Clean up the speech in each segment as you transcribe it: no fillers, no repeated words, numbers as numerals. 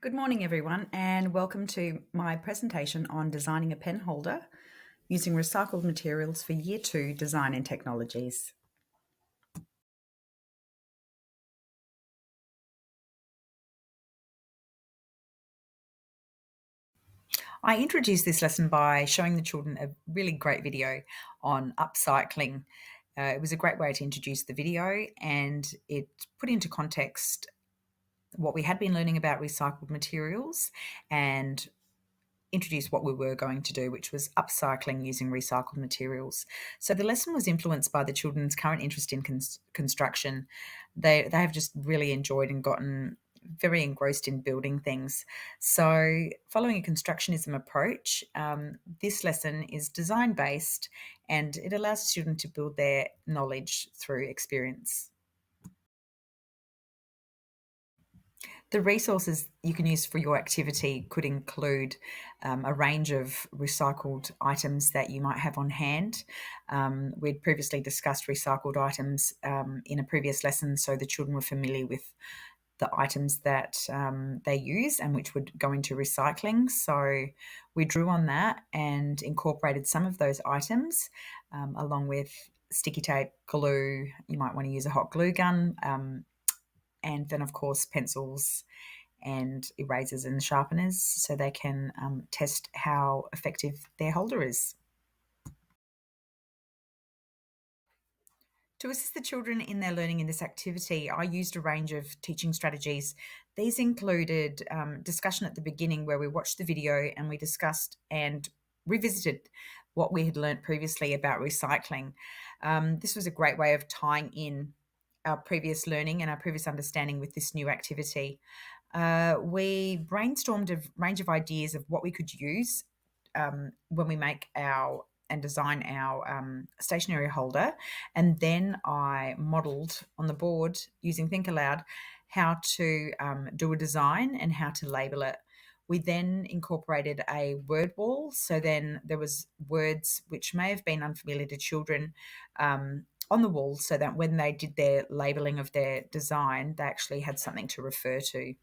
Good morning, everyone, and welcome to my presentation on designing a pen holder using recycled materials for Year 2 Design and Technologies. I introduced this lesson by showing the children a really great video on upcycling. It was a great way to introduce the video, and it put into context what we had been learning about recycled materials and introduced what we were going to do, which was upcycling using recycled materials. So the lesson was influenced by the children's current interest in construction. They have just really enjoyed and gotten very engrossed in building things. So following a constructionism approach, this lesson is design based and it allows the student to build their knowledge through experience. The resources you can use for your activity could include a range of recycled items that you might have on hand. We'd previously discussed recycled items in a previous lesson, so the children were familiar with the items that they use and which would go into recycling. So we drew on that and incorporated some of those items along with sticky tape, glue. You might want to use a hot glue gun. And then, of course, pencils and erasers and sharpeners so they can test how effective their holder is. To assist the children in their learning in this activity, I used a range of teaching strategies. These included discussion at the beginning where we watched the video and we discussed and revisited what we had learnt previously about recycling. This was a great way of tying in our previous learning and our previous understanding with this new activity. We brainstormed a range of ideas of what we could use when we make our and design our stationery holder. And then I modelled on the board using Think Aloud how to do a design and how to label it. We then incorporated a word wall. So then there was words which may have been unfamiliar to children on the wall so that when they did their labelling of their design, they actually had something to refer to.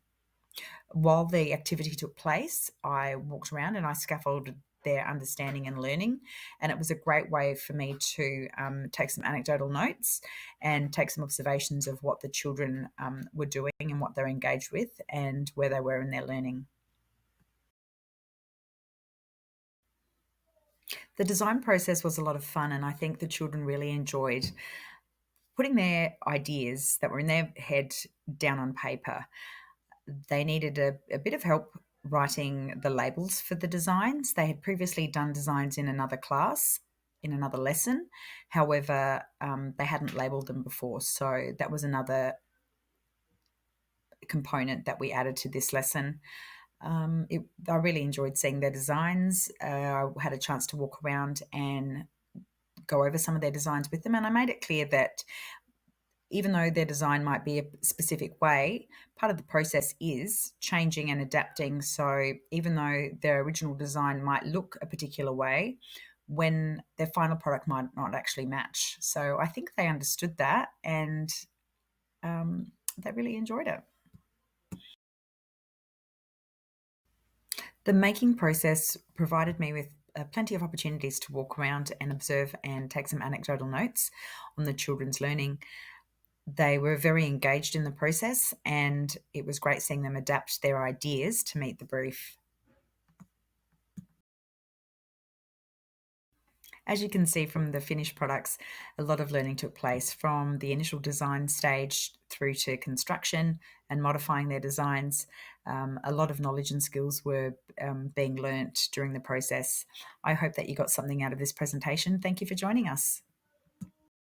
While the activity took place, I walked around and I scaffolded their understanding and learning. And it was a great way for me to take some anecdotal notes and take some observations of what the children were doing and what they're engaged with and where they were in their learning. The design process was a lot of fun, and I think the children really enjoyed putting their ideas that were in their head down on paper. They needed a bit of help writing the labels for the designs. They had previously done designs in another class, in another lesson. However, they hadn't labelled them before. So that was another component that we added to this lesson. I really enjoyed seeing their designs. I had a chance to walk around and go over some of their designs with them, and I made it clear that even though their design might be a specific way, part of the process is changing and adapting. So even though their original design might look a particular way, when their final product might not actually match. So I think they understood that and they really enjoyed it. The making process provided me with plenty of opportunities to walk around and observe and take some anecdotal notes on the children's learning. They were very engaged in the process, and it was great seeing them adapt their ideas to meet the brief. As you can see from the finished products, a lot of learning took place from the initial design stage through to construction and modifying their designs. A lot of knowledge and skills were being learnt during the process. I hope that you got something out of this presentation. Thank you for joining us.